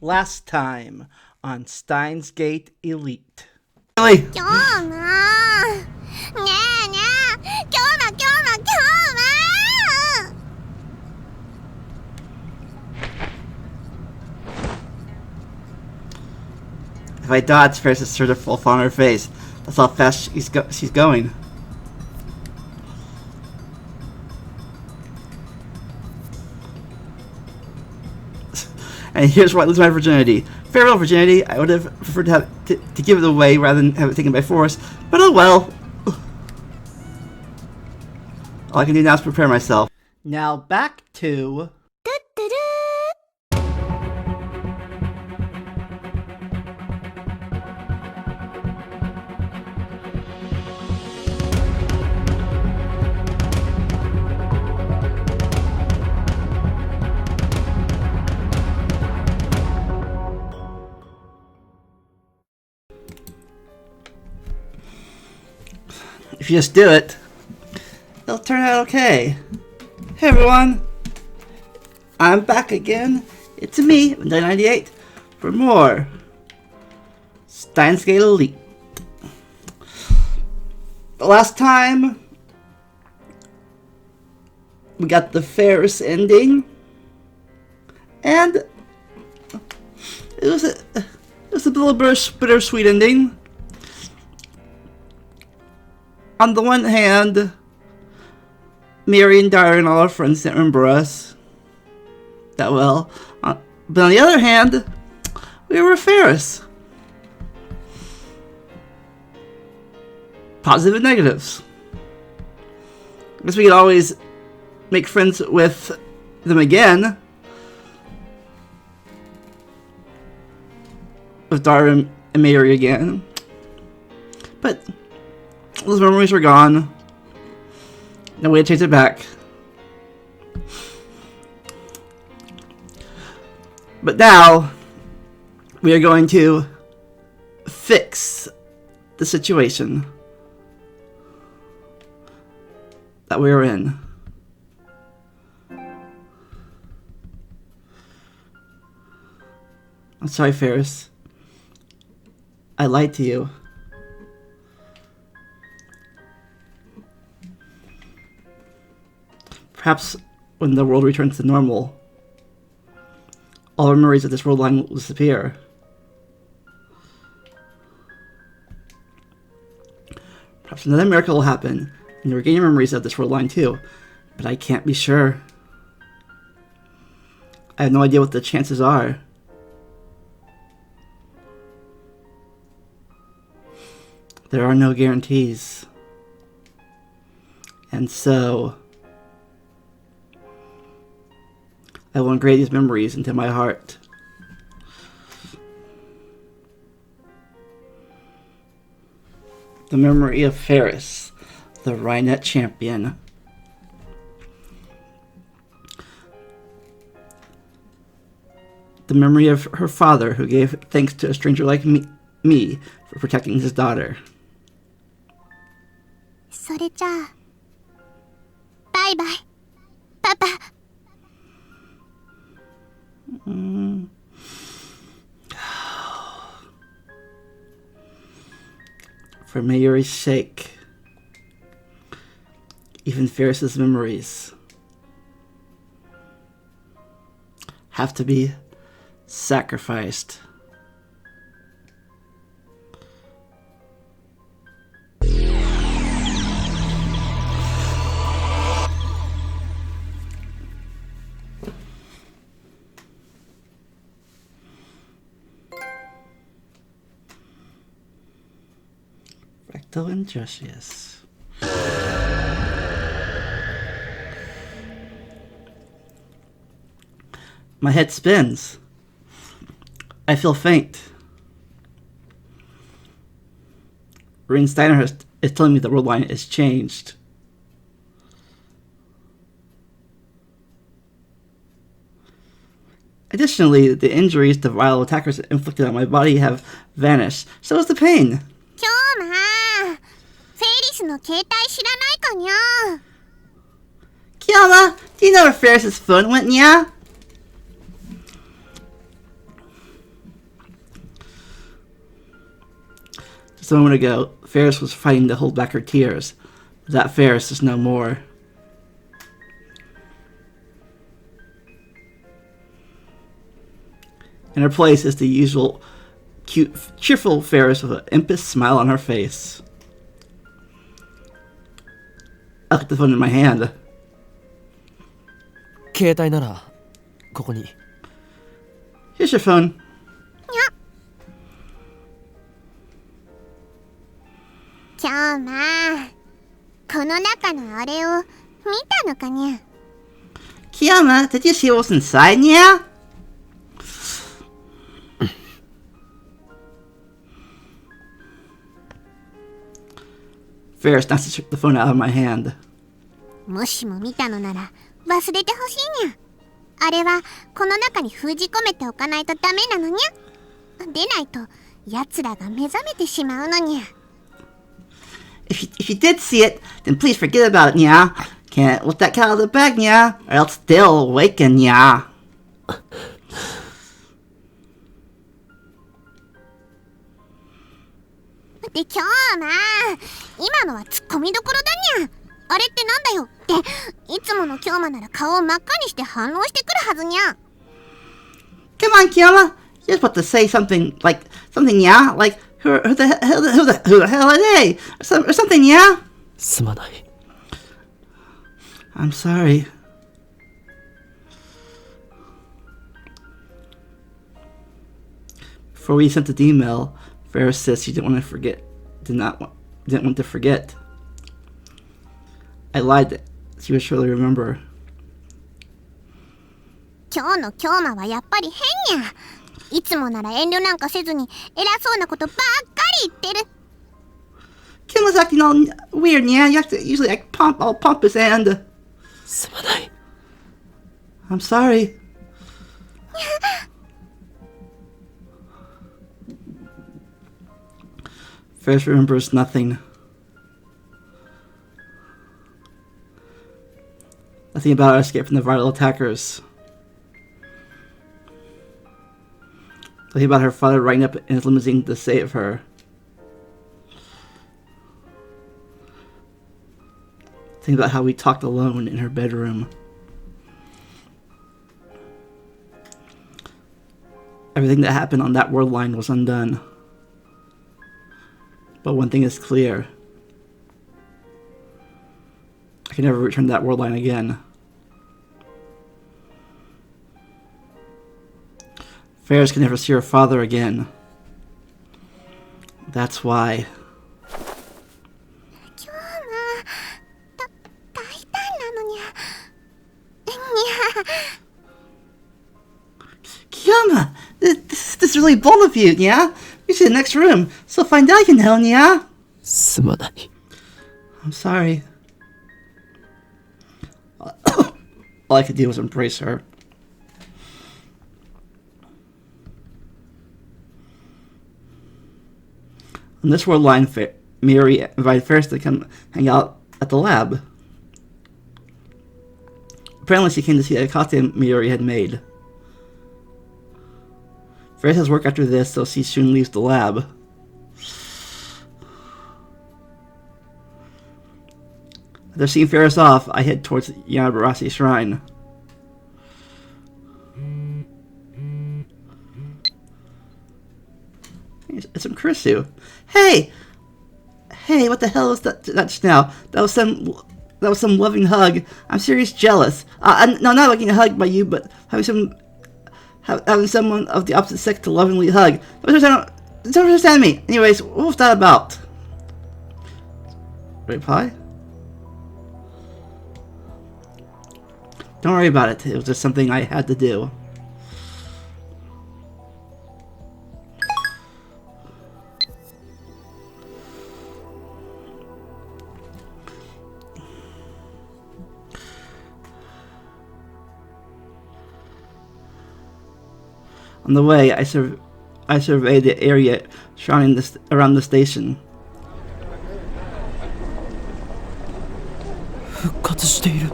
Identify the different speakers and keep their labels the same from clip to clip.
Speaker 1: Last time on Steins Gate Elite.
Speaker 2: Really?
Speaker 3: 今日もねえねえ今日も
Speaker 2: If I dodge, Ferris is sure to fall on her face. That's how fast she's going. And here's where I lose my virginity. Farewell, virginity. I would have preferred to give it away rather than have it taken by force. But oh well. All I can do now is prepare myself.
Speaker 1: Now back to...
Speaker 2: If you just do it, it'll turn out okay. Hey everyone, I'm back again. It's me, 98, for more Steins Gate Elite. The last time, we got the Ferris ending, and it was a little bittersweet ending. On the one hand, Mary and Dara and all our friends didn't remember us that well. But on the other hand, we were Ferris. Positive and negatives. I guess we could always make friends with them again. With Dara and Mary again. But those memories are gone. No way to chase it back. But now, we are going to fix the situation that we are in. I'm sorry, Ferris. I lied to you. Perhaps when the world returns to normal, all our memories of this world line will disappear. Perhaps another miracle will happen, and you'll regain your memories of this world line too. But I can't be sure. I have no idea what the chances are. There are no guarantees. And so, I will engrave these memories into my heart. The memory of Ferris, the Rhinet champion. The memory of her father, who gave thanks to a stranger like me for protecting his daughter.
Speaker 3: それじゃあバイバイパパ
Speaker 2: For Mary's sake, even Ferris's memories have to be sacrificed. Recto and Josius. My head spins. I feel faint. Rin Steiner is telling me the world line is changed. Additionally, the injuries the vile attackers inflicted on my body have vanished. So is the pain.
Speaker 3: 今日もフェイリスの携帯知らないかにゃ
Speaker 2: Kiama, do you know where Ferris's phone went, yeah? Just a moment ago, Ferris was fighting to hold back her tears. But that Ferris is no more. In her place is the usual cute, cheerful Ferris with an impish smile on her face. I looked at the phone in my hand.
Speaker 4: 携帯ならここに。
Speaker 2: Here's your phone.
Speaker 3: 今日まこの中のあれを見たのかにゃ。
Speaker 2: Kiyama, did you see what's inside, yeah? Ferris snatched the phone out of my hand.
Speaker 3: もしも見たのなら忘れてほしいにゃ。あれはこの中に封じ込めておかないとダメなのにゃ。でないと奴らが目覚めてしまうのにゃ。
Speaker 2: If you did see it, then please forget about it, nya. Can't let that cat out of the bag, nya, or else they'll awaken, nya.
Speaker 3: で今日ま今のはツッコミどころだにゃ。あれってなんだよっていつもの今日まなら顔を真っ赤にして反応してくるはずにゃ。
Speaker 2: Come on, Kiyama. You're supposed to say something, nya, like, who the hell are they? Or something, nya.
Speaker 4: すまない。
Speaker 2: I'm sorry. Before we sent the email, Ferris said she didn't want to forget. I lied that she would surely remember.
Speaker 3: 今日の今日まはやっぱり変にゃ。いつもなら遠慮なんかせずに偉そうなことばっかり言ってる。
Speaker 2: Kim was acting all weird, yeah. You have to usually act all pompous and...
Speaker 4: すまない。
Speaker 2: I'm sorry. Ferris remembers nothing. Nothing about our escape from the vital attackers. Nothing about her father riding up in his limousine to save her. Nothing about how we talked alone in her bedroom. Everything that happened on that word line was undone. But one thing is clear. I can never return to that word line again. Ferris can never see her father again. That's why.
Speaker 3: 今日ま大胆なのにゃ。にゃ。
Speaker 2: Kiyama! This is really bold of you, yeah? You see the next room, so find out, you know, yeah?
Speaker 4: すまない。
Speaker 2: I'm sorry. All I could do was embrace her. On this world line, Miri invited Ferris to come hang out at the lab. Apparently she came to see a costume Miri had made. Ferris has work after this, so she soon leaves the lab. After seeing Ferris off, I head towards Yanabarasi Shrine. It's some Kurisu. Hey! Hey, what the hell was that just now? That was some loving hug. I'm serious jealous. No, not liking a hug by you, but having someone of the opposite sex to lovingly hug. Don't understand me. Anyways, what was that about? Reply? Don't worry about it. It was just something I had to do. On the way, I surveyed the area surrounding around the station.
Speaker 4: 復活している。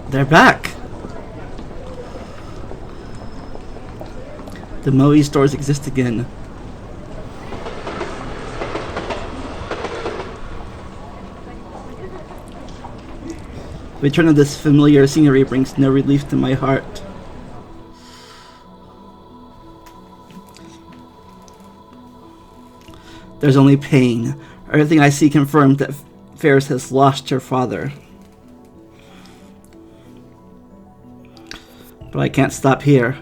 Speaker 2: They're back. The Moe stores exist again. The return of this familiar scenery brings no relief to my heart. There's only pain. Everything I see confirms that Ferris has lost her father. But I can't stop here.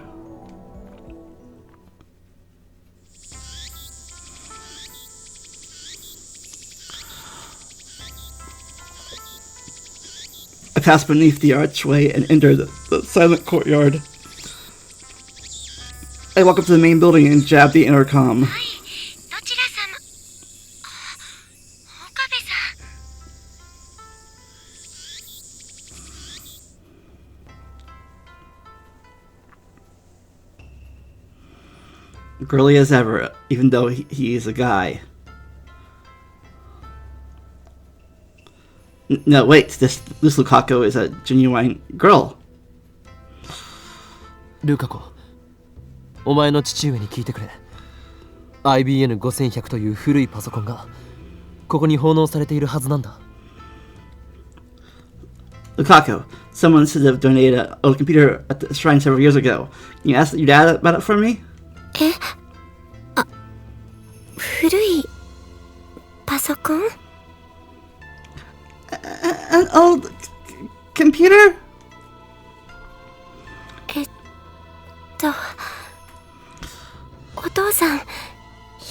Speaker 2: I pass beneath the archway and enter the silent courtyard. I walk up to the main building and jab the intercom.
Speaker 3: どちら様？岡部さん。
Speaker 2: Girly as ever, even though he is a guy. No, wait, this Lukaku is a genuine girl.
Speaker 4: ルカ子、お前の父上に聞いてくれ。IBN5100 という古いパソコンがここに奉納されているはずなんだ。
Speaker 2: Lukaku, someone said to have donated an old computer at the shrine several years ago. Can you ask your dad about it for me?
Speaker 3: え？あ、古いパソコン？
Speaker 2: An old computer?
Speaker 3: お父さん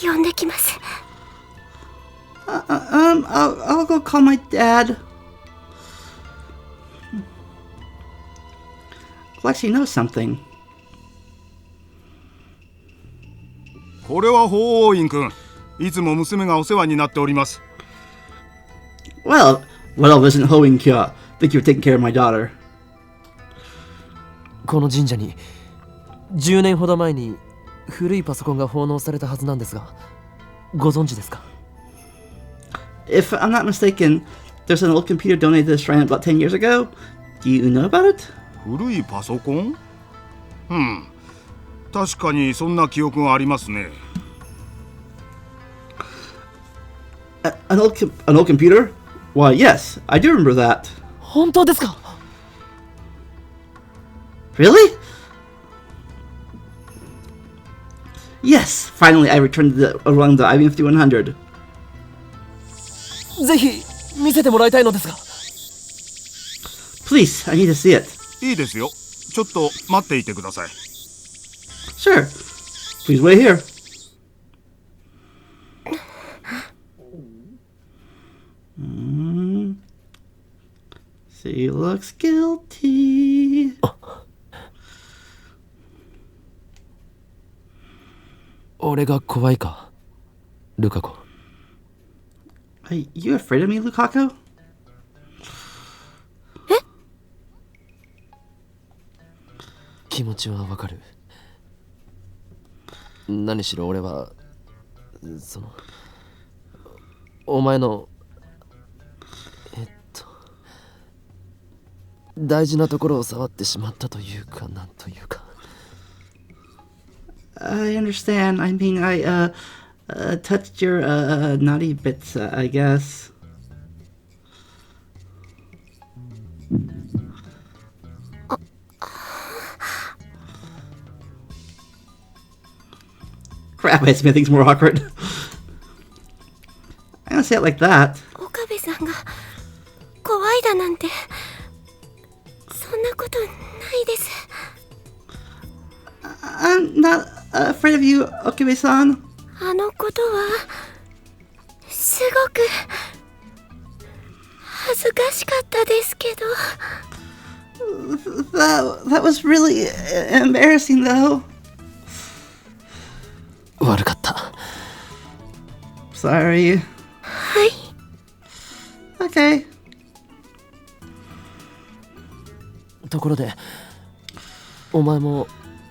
Speaker 3: 呼んできます。
Speaker 2: I'll go call my dad. Lexi knows something.
Speaker 5: これは法王院君。いつも娘がお世話になっております。
Speaker 2: Well, isn't Hoinkya? Think you're taking care of my daughter.
Speaker 4: この神社に10年ほど前に古いパソコンが奉納されたはずなんですが、ご存知ですか？
Speaker 2: If I'm not mistaken, there's an old computer donated to the shrine about 10 years ago. Do you know about it?
Speaker 5: 古いパソコン？確かにそんな記憶がありますね。
Speaker 2: An old computer? Why, yes, I do remember that.
Speaker 4: 本当ですか？
Speaker 2: Really? Yes, finally I returned to around the IBM5100.
Speaker 4: ぜひ見せてもらいたいのですが。
Speaker 2: Please, I need to see it.
Speaker 5: いいですよ。ちょっと待っていてください。
Speaker 2: Sure. Please wait here. She looks guilty.
Speaker 4: 俺が怖いか、ルカ子。
Speaker 2: Are you afraid of me, Lukaku?
Speaker 4: 気持ちはわかる。何しろ俺はそのお前の大事なところを触ってしまったというか、なんというか。
Speaker 2: I understand. I mean, I touched your naughty bits, I guess. Crap, I just made things more awkward. I don't say it like that.
Speaker 3: 岡部さんが怖いだなんてそんなことないです。
Speaker 2: I'm not afraid of you, Okabe-san.
Speaker 3: あのことはすごく恥ずかしかったですけど。
Speaker 2: That was really embarrassing, though.
Speaker 4: 悪かった。
Speaker 2: Sorry.
Speaker 3: はい。
Speaker 2: Okay.
Speaker 4: ところで、お前も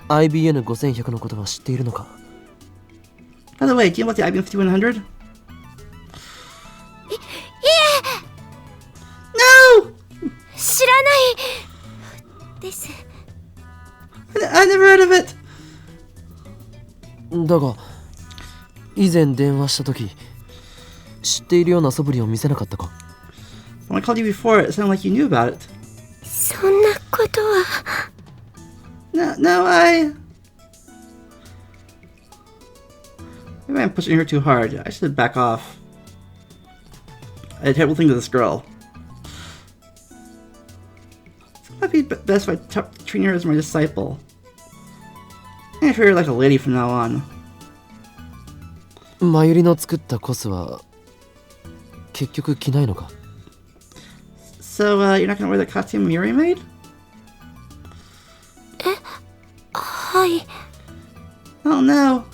Speaker 4: IBN5100 のことは知っているのか？
Speaker 2: By the way, do you know about the IBM5100? No!
Speaker 3: 知らないです。
Speaker 2: I never heard of it.
Speaker 4: だが、以前電話したとき、知っているような素振りを見せなかったか？
Speaker 2: When I called you before, it sounded like you knew about it.
Speaker 6: そんなことは。
Speaker 2: No, Maybe I'm pushing her too hard. I should back off. I had a terrible thing to this girl. It might be best if I treat her as my disciple. I treat her like a lady from now on.
Speaker 4: マユリの作ったコスは結局着ないのか？
Speaker 2: So, you're not gonna wear the costume Miri made?
Speaker 6: はい。
Speaker 2: Oh no.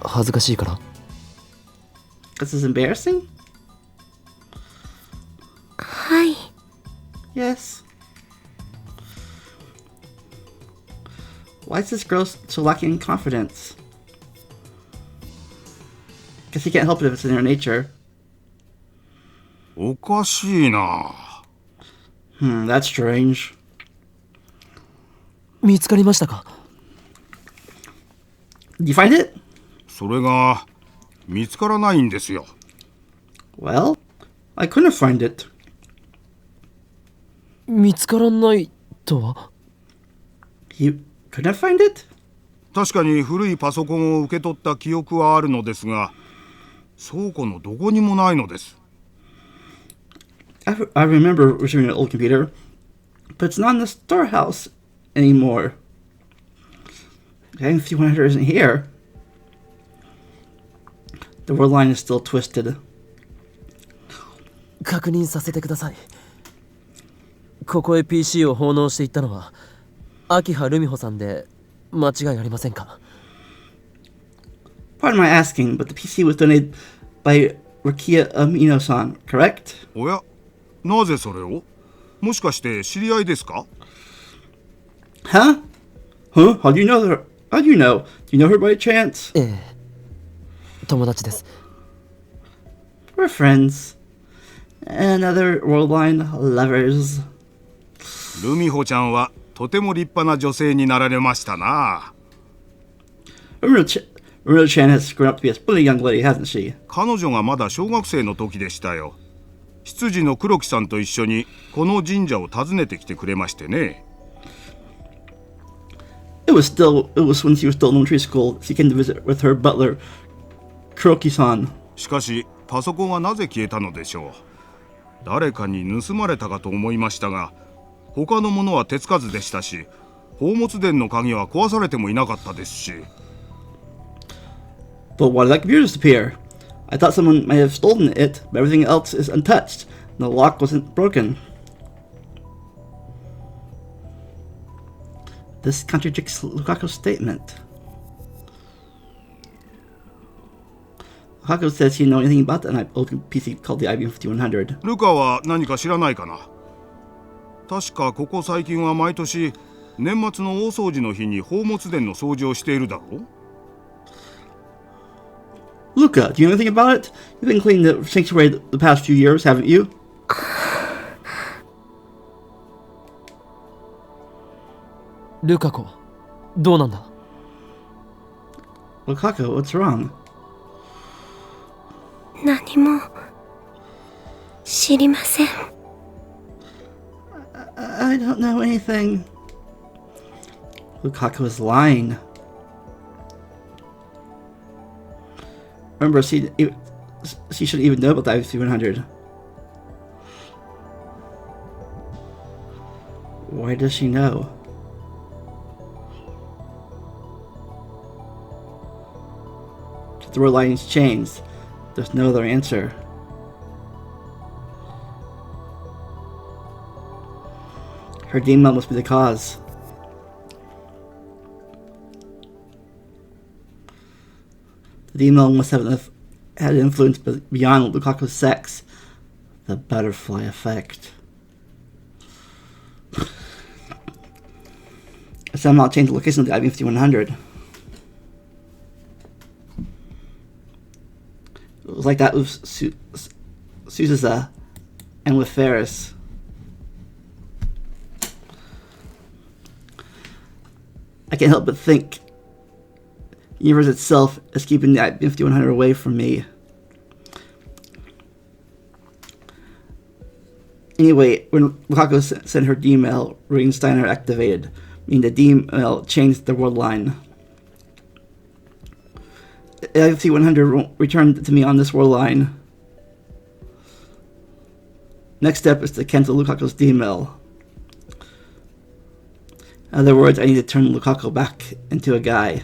Speaker 4: 恥ずかしいから？
Speaker 2: This is embarrassing?
Speaker 6: はい。
Speaker 2: Yes. Why is this girl so lacking in confidence? Guess you can't help it if it's in her nature.
Speaker 5: おかしいな。
Speaker 2: That's strange.
Speaker 4: 見つかりましたか？
Speaker 2: Did you find it?
Speaker 5: それが見つからないんですよ。
Speaker 2: Well, I couldn't find it.
Speaker 4: 見つからないとは？
Speaker 2: You couldn't find it?
Speaker 5: 確かに古いパソコンを受け取った記憶はあるのですが、倉庫のどこにもないのです。
Speaker 2: I remember retrieving an old computer, but it's not in the storehouse anymore. The IBM-3100 isn't here. The word line is still twisted.
Speaker 4: 確認させてください。ここへ PC を奉納していったのは秋葉ルミホさんで間違いありませんか？
Speaker 2: Pardon my asking, but the PC was donated by Rukia Amino-san, correct?
Speaker 5: おや、なぜそれを？もしかして知り合いですか？
Speaker 2: Huh? Huh? How do you know her? How do you know? Do you know her by chance?
Speaker 4: ええ、友達です。
Speaker 2: We're friends. And other worldline lovers.
Speaker 5: ルミホちゃんはとても立派な女性になられましたな。
Speaker 2: Rumino-chan has grown up to be a splendid young lady, hasn't she?
Speaker 5: 彼女がまだ小学生の時でしたよ。執事の黒木さんと一緒にこの神社を訪ねてきてくれましてね。
Speaker 2: It was when she was still in elementary school. She came to visit with her butler, Kuroki-san.
Speaker 5: しかしパソコンはなぜ消えたのでしょう。誰かに盗まれたかと思いましたが、他のものは手つかずでしたし、宝物殿の鍵は壊されてもいなかったですし。
Speaker 2: But why did that computer disappear? I thought someone might have stolen it, but everything else is untouched. And the lock wasn't broken. This contradicts Lukaku's statement. Lukaku says he didn't know anything about the old PC called the IBM-5100.
Speaker 5: ルカは何か知らないかな。確かここ最近は毎年年末の大掃除の日に宝物殿の掃除をしているだろう。
Speaker 2: Luka, do you know anything about it? You've been cleaning the sanctuary the past few years, haven't you?
Speaker 4: ルカ子、どうなんだ？
Speaker 2: Lukaku, what's wrong?
Speaker 6: 何も知りません。
Speaker 2: I don't know anything. Lukaku is lying. Remember, she shouldn't even know about the IBM-3100. Why does she know? The word line's changed. There's no other answer. Her demon must be the cause. The demon must have had influence beyond Lukaku's sex. The butterfly effect. Somehow changed the location of the IBM-5100. It was like that with Suzusa and with Ferris. I can't help but think the universe itself is keeping the IBM-5100 away from me. Anyway, when Lukaku sent her D-mail, reading Steiner activated, meaning the D-mail changed the world line. LFC 100 returned to me on this world line. Next step is to cancel Lukaku's D-mail. In other words, I need to turn Lukaku back into a guy.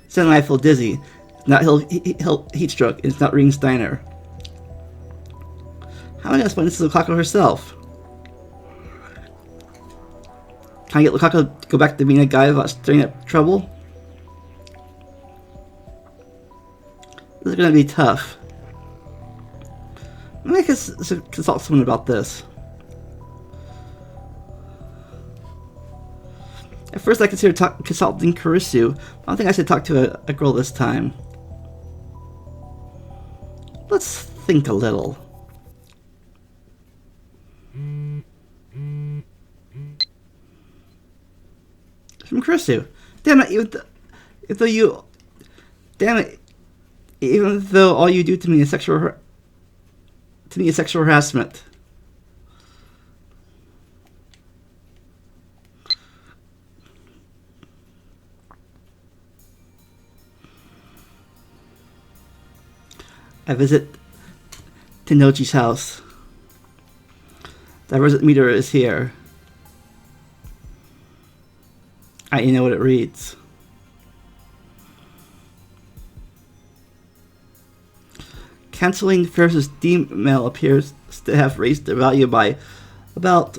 Speaker 2: Suddenly I feel dizzy. Not heat stroke. It's not reading Steiner. How am I going to explain this to Lukaku herself? Can I get Lukaku to go back to being a guy without stirring up trouble? This is going to be tough. Maybe I could consult someone about this. At first I considered consulting Kurisu, but I don't think I should talk to a girl this time. Let's think a little. From Kurisu. Damn it, even though all you do to me is sexual harassment. I visit Tenochi's house. The visit meter is here. You know what it reads. Canceling Ferris's D-mail appears to have raised the value by about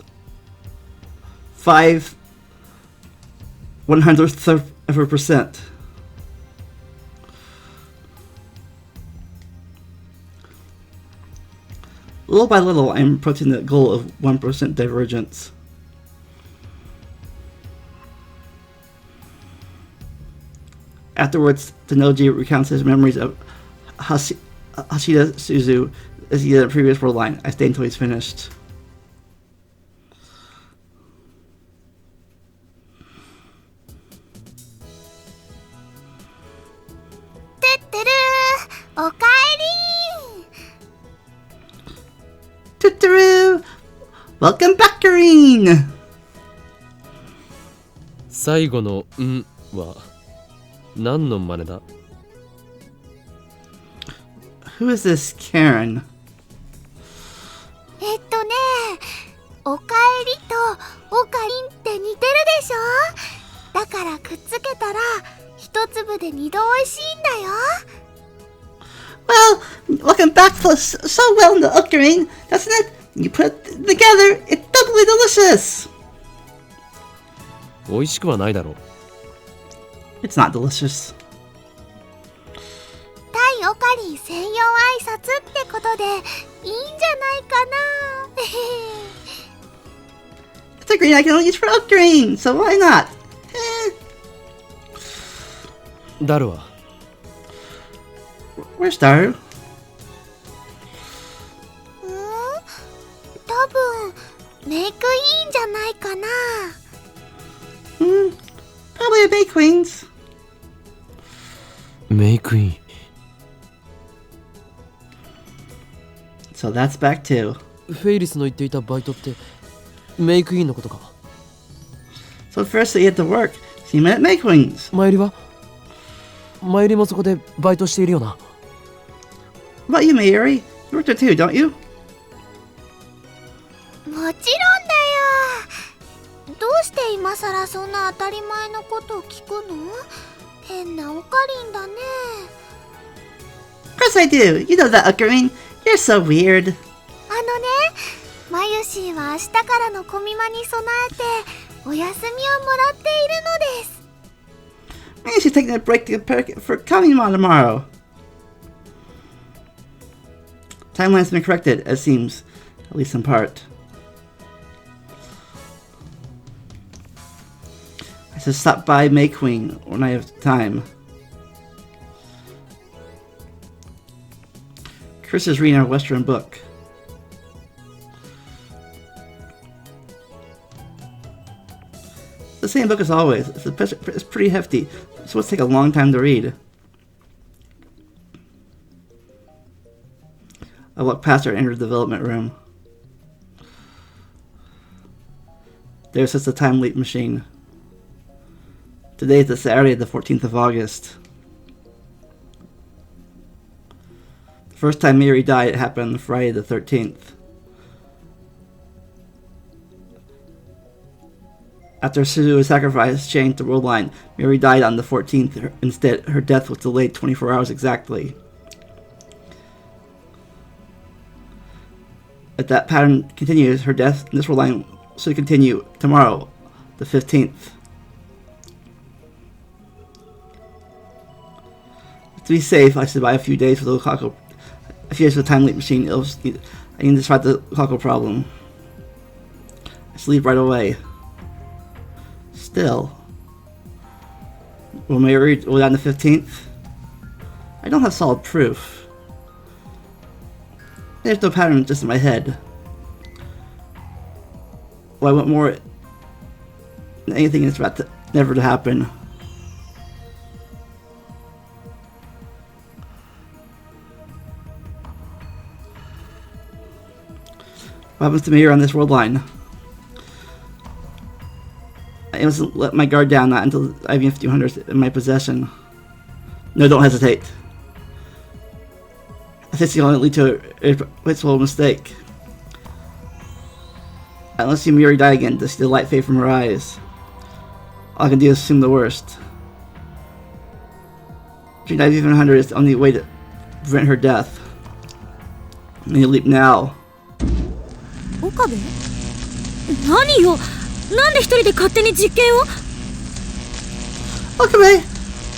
Speaker 2: 5/100th%. Little by little, I'm approaching the goal of 1% divergence. Afterwards, Tenoji recounts his memories of Hashida Suzu as he did in the previous world line. I stay until he's finished. Tuturu! Welcome back, Kareen!
Speaker 4: 最後の「ん」は何の真似だ？
Speaker 2: Who is this Karen?
Speaker 3: おかえりとおかりんって似てるでしょ？だからくっつけたら一粒で二度おいしいんだよ。
Speaker 2: Well, welcome back flows so well in the Okabe, doesn't it? You put it together, it's doubly delicious!
Speaker 4: 美味しくはないだろう。
Speaker 2: It's not delicious.
Speaker 3: 対オカリン専用挨拶ってことでいいんじゃないかな。
Speaker 2: It's a green I can only use for Okabe, so why not?
Speaker 4: ダルは
Speaker 2: Where's Daru?
Speaker 3: 多分メイクいいんじゃないかな。
Speaker 2: Probably a Bay Queens.
Speaker 4: メイクイン。
Speaker 2: So that's back to.
Speaker 4: フェイリスの言っていたバイトってメイクインのことか。
Speaker 2: So first he had to work, so he met Bay Queens.
Speaker 4: 前りは？前りもそこでバイトしているよな。
Speaker 2: What about you, Mayuri? You work there too, don't you?
Speaker 3: もちろんだよ。どうして今さらそんな当たり前のことを聞くの？変なオカリンだね。
Speaker 2: Of course I do. You know that, Okabe. You're so weird.
Speaker 3: マユシーは明日からのコミマに備えてお休みをもらっているのです。
Speaker 2: Maybe she's taking a break to prepare for Kamimon tomorrow. Timeline's been corrected, it seems, at least in part. I should stop by May Queen when I have time. Chris is reading our Western book. The same book as always. It's pretty hefty, so it'll take a long time to read. I walked past her and entered the development room. There sits the time leap machine. Today is the Saturday, the 14th of August. The first time Mary died, it happened on Friday the 13th. After Suzu was sacrificed, changed the world line, Mary died on the 14th. Instead, her death was delayed 24 hours exactly. If that pattern continues, her death in this world line should continue tomorrow, the 15th. To be safe, I should buy a few days with the Lukaku. A few days with the time leap machine. I need to solve the Lukaku problem. I should leave right away. Still, will Mary die on the 15th? I don't have solid proof. There's no pattern just in my head. Well, I want more than anything that's about to never to happen. What happens to Mary on this world line? I must let my guard down, not until IBM 1500 is in my possession. No, don't hesitate. I think it's going to lead to a wasteful mistake. Unless you Miri die again to see the light fade from her eyes. All I can do is assume the worst. Treating IBM 1500 is the only way to prevent her death. I need to leap now.
Speaker 7: Okabe? 何よ、なんで一人で勝手に実験を
Speaker 2: Okabe!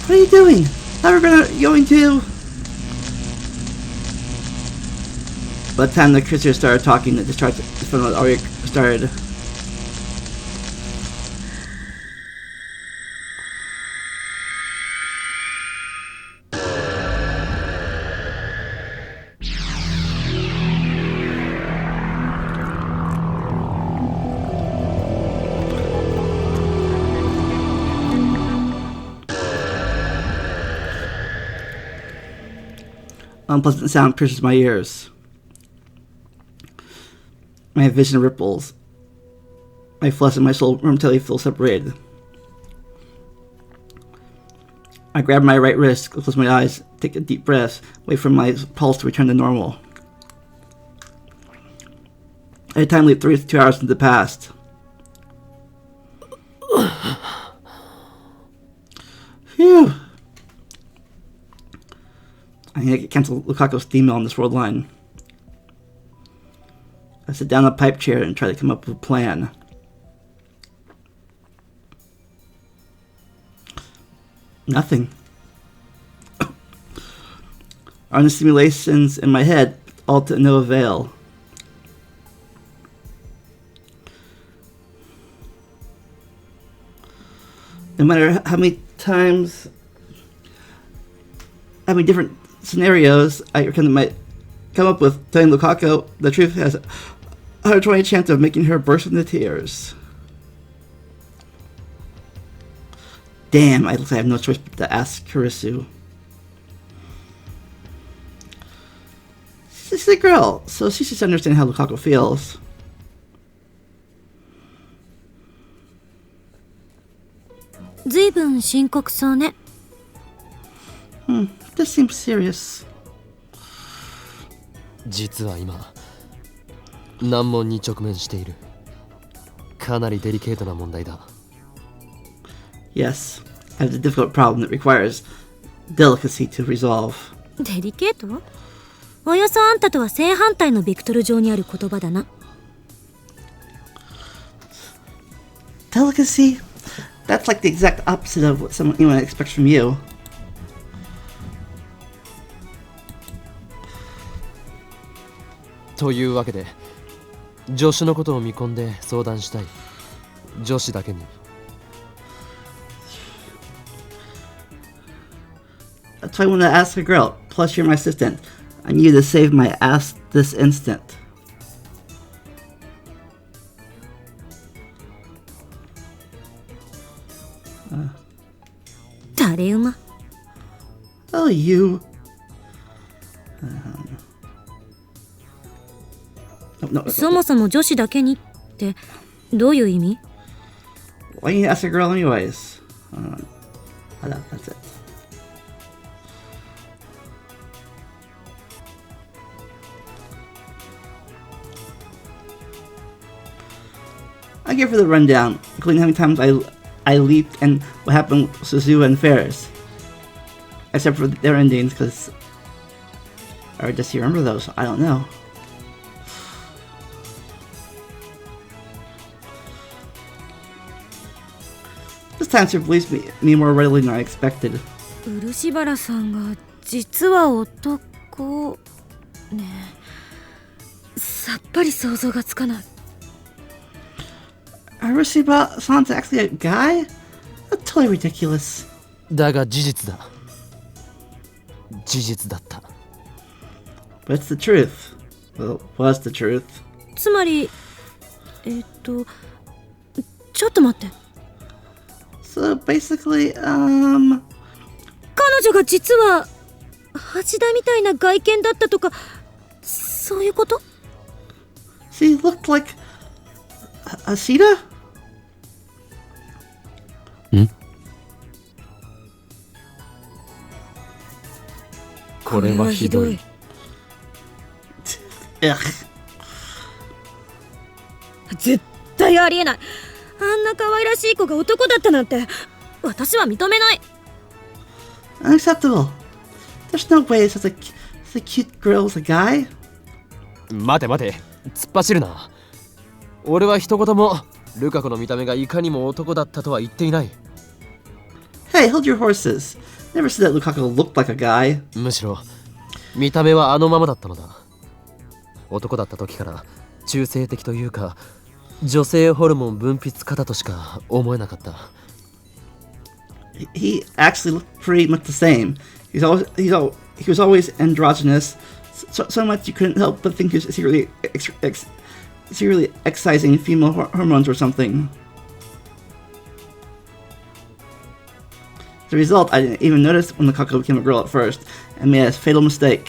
Speaker 2: What are you doing? Never been going to... By the time the creature started talking, the discharge from the already started. Unpleasant sound pierces my ears. My vision ripples. My flesh and my soul momentarily feel separated. I grab my right wrist, close my eyes, take a deep breath, wait for my pulse to return to normal. I had time leap 2 hours into the past. Phew. I need to cancel Lukaku's email on this world line. I sit down in a pipe chair and try to come up with a plan. Nothing. On the simulations in my head, all to no avail. No matter how many times, how many different scenarios I might come up with telling Lukaku the truth has a 120 chance of making her burst into tears. Damn, I have no choice but to ask Kurisu. She's a girl, so she should understand how Lukaku feels. This seems serious.
Speaker 4: 実は今難問に直面している。かなりデリケートな問題だ。
Speaker 2: Yes, I have a difficult problem that requires delicacy to resolve.
Speaker 7: デリケート？およそあんたとは正反対のベクトル上にある言葉だな。
Speaker 2: Delicacy? That's like the exact opposite of what anyone expects from you.
Speaker 4: というわけで、助手のことを見込んで相談したい。女子だけに。
Speaker 2: That's why I want to ask a girl. Plus, you're my assistant. I need you to save my ass this instant.
Speaker 7: Tareuma.
Speaker 2: Oh, you. no.
Speaker 7: そもそも女子だけにってどういう意味？
Speaker 2: Why you ask a girl anyways? That's it. I gave her the rundown, including how many times I leaped and what happened with Suzuha and Ferris. Except for their endings, because... Or does he remember those? I don't know. This time she believes me more readily than I expected.
Speaker 7: 漆原さんが実は男ねえ、さっぱり想像がつかない。
Speaker 2: Urushiba-san's actually a guy? That's totally ridiculous.
Speaker 4: だが事実だ。事実だった。
Speaker 2: But it's the truth. Well, it was the truth.
Speaker 7: つまりちょっと待って。
Speaker 2: So basically,
Speaker 7: 彼女が実は橋田みたいな外見だったとか、そういうこと？
Speaker 2: she looked like Ashita?
Speaker 4: これはひどい。
Speaker 2: Ugh.
Speaker 7: 絶対ありえない。あんな可愛らしい子が男だったなんて私は認めない。
Speaker 2: Unacceptable. There's no way such a cute girl is a guy.
Speaker 4: 待て待て、突っ走るな。俺は一言もルカ子の見た目がいかにも男だったとは言っていない。
Speaker 2: Hey, hold your horses. Never said that Lukaku looked like a guy.
Speaker 4: むしろ見た目はあのままだったのだ。男だった時から中性的というか女性ホルモン分泌過多としか思えなかった。
Speaker 2: He actually looked pretty much the same. He was always androgynous, so much you couldn't help but think he was secretly excising female hormones or something. As a result, I didn't even notice when Lukaku became a girl at first, and made a fatal mistake.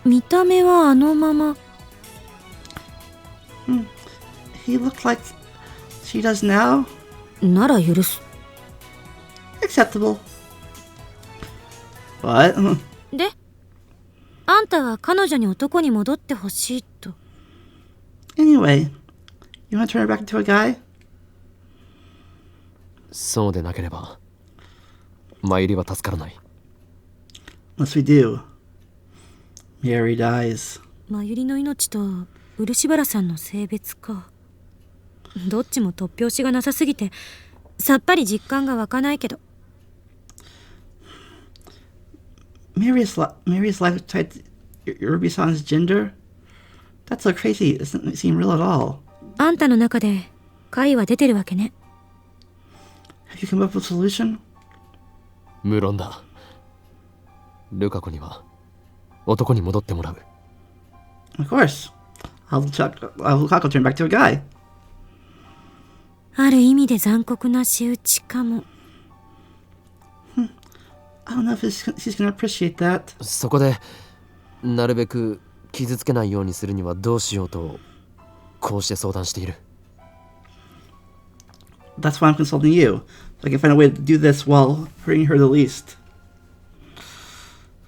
Speaker 7: 見た目はあのまま。
Speaker 2: He looked like she does now.
Speaker 7: なら許す。
Speaker 2: Acceptable. What?
Speaker 7: で、あんたは彼女に男に戻ってほしいと。
Speaker 2: Anyway, you want to turn her back into a guy?
Speaker 4: そうでなければ参りは助からない。
Speaker 2: Unless we do, Mary dies.
Speaker 7: 真由里の命と漆原さんの性別か。どっちも突拍子がなさすぎてさっぱり実感が湧かないけど。
Speaker 2: Mary's life tied to Ruby-san's gender? That's so crazy. It doesn't seem real at all.
Speaker 7: あんたの中で解は出てるわけね。
Speaker 2: Have you come up with a solution?
Speaker 4: 無論だ。ルカ子には男に戻ってもらう。
Speaker 2: Of course. I'll Lukaku turn back to a guy.
Speaker 7: ある意味で残酷な仕打ちかも。
Speaker 2: I don't know if she's gonna appreciate that.
Speaker 4: そこでなるべく傷つけないようにするにはどうしようとこうして相談している。
Speaker 2: That's why I'm consulting you, so I can find a way to do this while hurting her the least.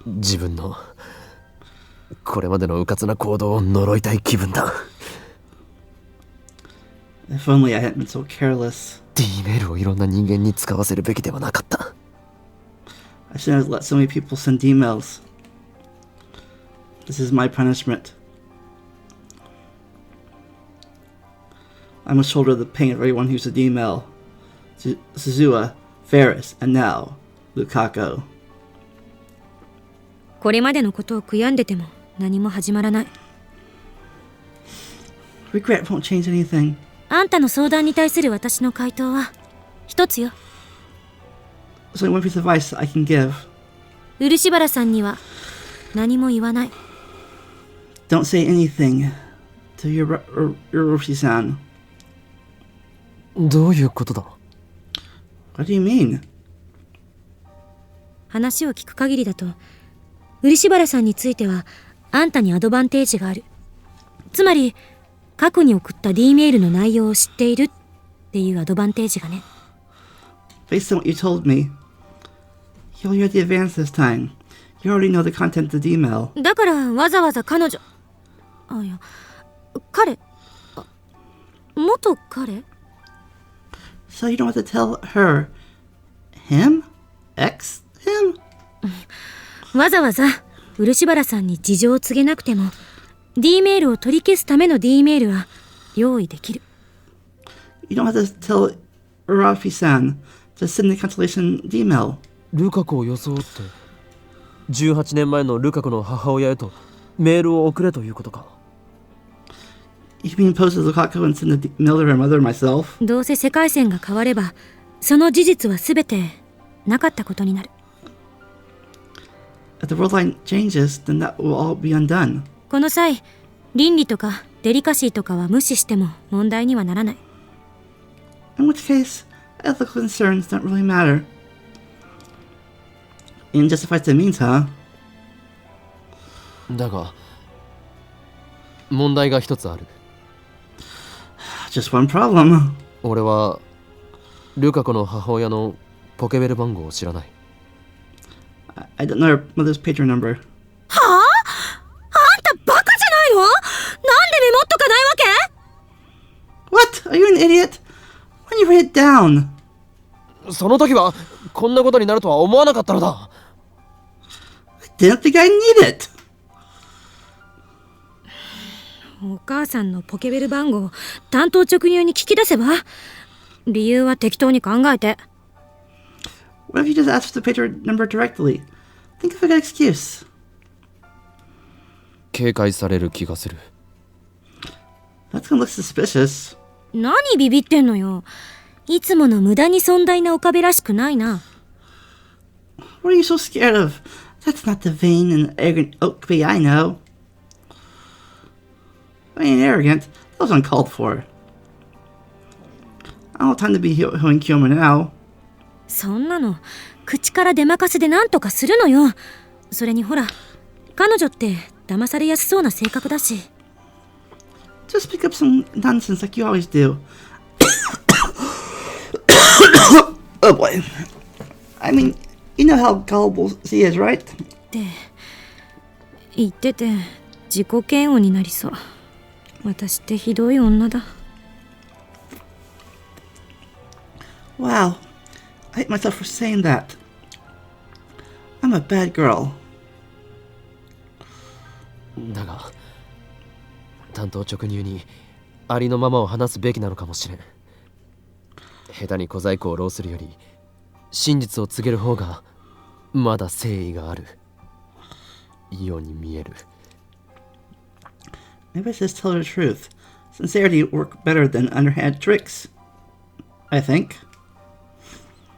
Speaker 4: 自分のこれまでの迂闊な行動を呪いたい気分だ。
Speaker 2: If only I hadn't been so careless.
Speaker 4: D メールをいろんな人間に使わせるべきではなかった。
Speaker 2: I shouldn't have let so many people send emails. This is my punishment. I must shoulder the pain of everyone who used email. Suzuha, Ferris, and now Lukaku.
Speaker 7: これまでのことを悔やんでても何も始まらない。
Speaker 2: Regret won't change anything.
Speaker 7: あんたの相談に対する私の回答は一つよ。
Speaker 2: There's only one piece of advice I can give.
Speaker 7: 漆原さんには何も言わない。
Speaker 2: Don't say anything to Urushi-san.
Speaker 4: どういうことだ？
Speaker 2: What do you mean?
Speaker 7: 話を聞く限りだと漆原さんについてはあんたにアドバンテージがある。つまり過去に送った D メールの内容を知っているっていうアドバンテージがね。
Speaker 2: Based on what you told me, you already had the advance this time. You already know the content of the email.
Speaker 7: だからわざわざ彼女、あ、いや、彼、あ、元彼？
Speaker 2: So you don't have to tell her. Him? Ex? Him?
Speaker 7: わざわざ漆原さんに事情を告げなくても D メールを取り消すための D メールは用意できる。
Speaker 2: You don't have to tell Urafi-san to send the cancellation email.
Speaker 4: ルカ子を装って18年前のルカ子の母親へとメールを送れということか。
Speaker 2: You mean post to Lukaku and send the email to her mother myself?
Speaker 7: どうせ世界線が変わればその事実は全てなかったことになる。
Speaker 2: If the world line changes, then that will all be undone.
Speaker 7: この際倫理とかデリカシーとかは無視しても問題にはならない。
Speaker 2: In which case, ethical concerns don't really matter. And justifies the means, huh?
Speaker 4: だが問題が一つある。
Speaker 2: Just one problem.
Speaker 4: 俺はルカ子の母親のポケベル番号を知らない。
Speaker 2: I don't know her mother's Patreon number.
Speaker 7: はあ？あんたバカじゃないの？なんでメモっとかないわけ？
Speaker 2: What? Are you an idiot? Why don't you write it down?
Speaker 4: その時はこんなことになるとは思わなかったのだ。
Speaker 2: I didn't think I need it.
Speaker 7: お母さんのポケベル番号担当直入に聞き出せば？理由は適当に考えて。
Speaker 2: What if you just asked for the Patreon number directly? Think of a good excuse.
Speaker 4: 警戒される気がする。
Speaker 2: That's gonna look suspicious.
Speaker 7: 何ビビってんのよ。いつもの無駄に尊大な岡部らしくないな。
Speaker 2: What are you so scared of? That's not the vain and arrogant Okabe I know. Vain and arrogant? That was uncalled for. I don't have time to be hoeing Kiyoma now.
Speaker 7: そんなの口から出まかせで何とかするのよ。それにほら彼女って騙されやすそうな性格だし。
Speaker 2: Just pick up some nonsense like you always do. Oh boy. I mean, you know how gullible she is, right?
Speaker 7: って言ってて自己嫌悪になりそう。私ってひどい女だ。
Speaker 2: Wow. I hate myself for saying that. I'm a bad girl.
Speaker 4: だが担当直入にありのままを話すべきなのかもしれん。下手に小細工を浪するより真実を告げる方がまだ誠意があるように見える。
Speaker 2: Maybe I should just tell her the truth. Sincerity work better than underhand tricks. I think.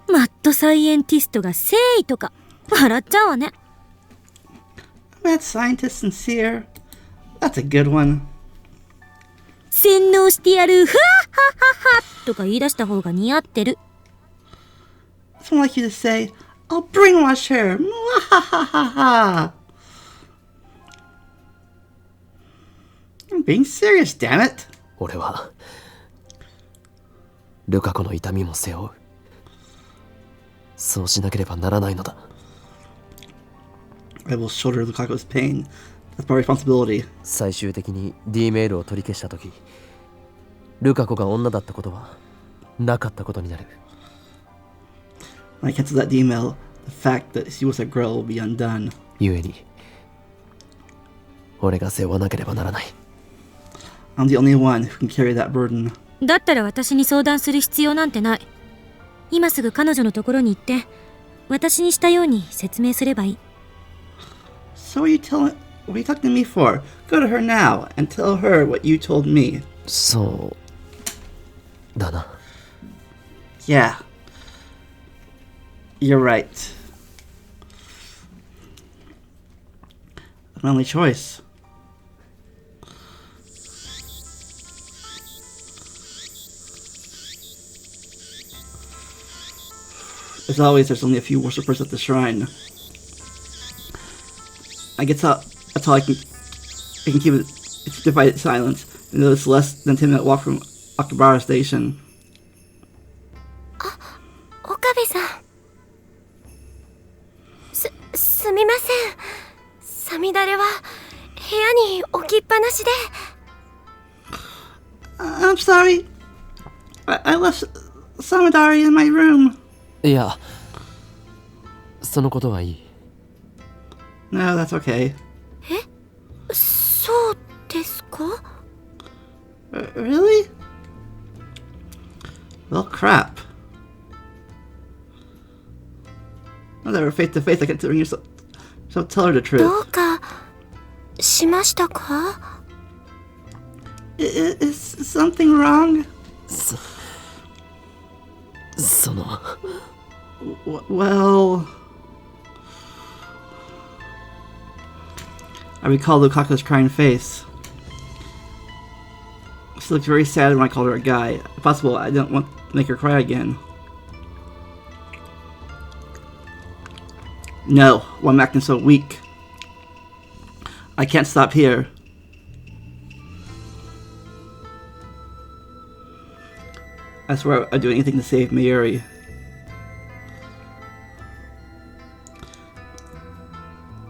Speaker 7: マッドサイエンティストが誠意とか笑っちゃうわね。
Speaker 2: Mad scientist sincere. That's a good one.
Speaker 7: 洗脳してやるふわっはっはっはとか言い出した方が似合ってる。
Speaker 2: Someone like you to say, I'll brainwash her. Mwahahaha. I'm being serious, damn it.
Speaker 4: 俺はルカ子の痛みも背負う。そうしなければならないのだ。
Speaker 2: I will shoulder Lukaku's pain. That's my responsibility.
Speaker 4: 最終的に D メールを取り消した時ルカ子が女だったことはなかったことになる。
Speaker 2: When I cancel that email, the fact that she was a girl will be undone.
Speaker 4: 故に俺が背負わなければならない。
Speaker 2: I'm the only one who can carry that burden.
Speaker 7: だったら私に相談する必要なんてない。今すぐ彼女のところに行って私にしたように説明すればいい。
Speaker 2: So what are you talking to me for? Go to her now and tell her what you told me.
Speaker 4: そうだな。
Speaker 2: Yeah. You're right. My only choice. As always, there's only a few worshippers at the shrine. I guess that's all I can keep it It's divided silence, and it's less than 10-minute walk from Akihabara Station.
Speaker 6: 岡部さん。すみません。さみだれは部屋に置きっぱなしで。
Speaker 2: I'm sorry. I left Samidari in my room.
Speaker 4: いや、そのことはいい。
Speaker 2: No, that's okay.
Speaker 6: そうですか？
Speaker 2: Really? Well, crap. Now that we're face to face, I can't bring you so tell her the
Speaker 6: ど
Speaker 2: truth.
Speaker 6: うかしましたか？
Speaker 2: Is something wrong?
Speaker 4: その
Speaker 2: Well, I recall Lukaku's crying face. She looked very sad when I called her a guy. If possible, I didn't want to make her cry again. No, why am I acting so weak? I can't stop here. I swear I'd do anything to save Mayuri.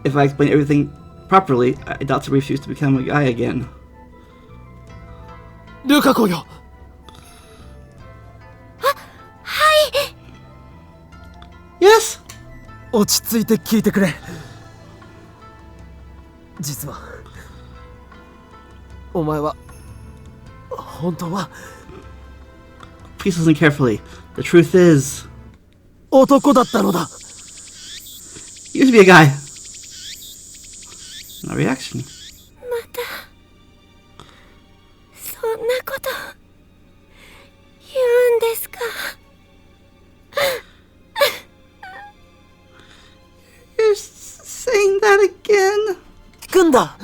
Speaker 2: If I explain everything properly, I doubt to refuse to become a guy again.
Speaker 4: ルカ子よ。
Speaker 2: Yes!
Speaker 4: 落ち着いて聞いてくれ。実はお前は本当は
Speaker 2: Please listen carefully. The truth is,
Speaker 4: 男だったのだ。
Speaker 2: you used to be a guy. No reaction.
Speaker 6: またそんなこと言うんですか？
Speaker 2: You're saying that again?
Speaker 4: 聞くんだ。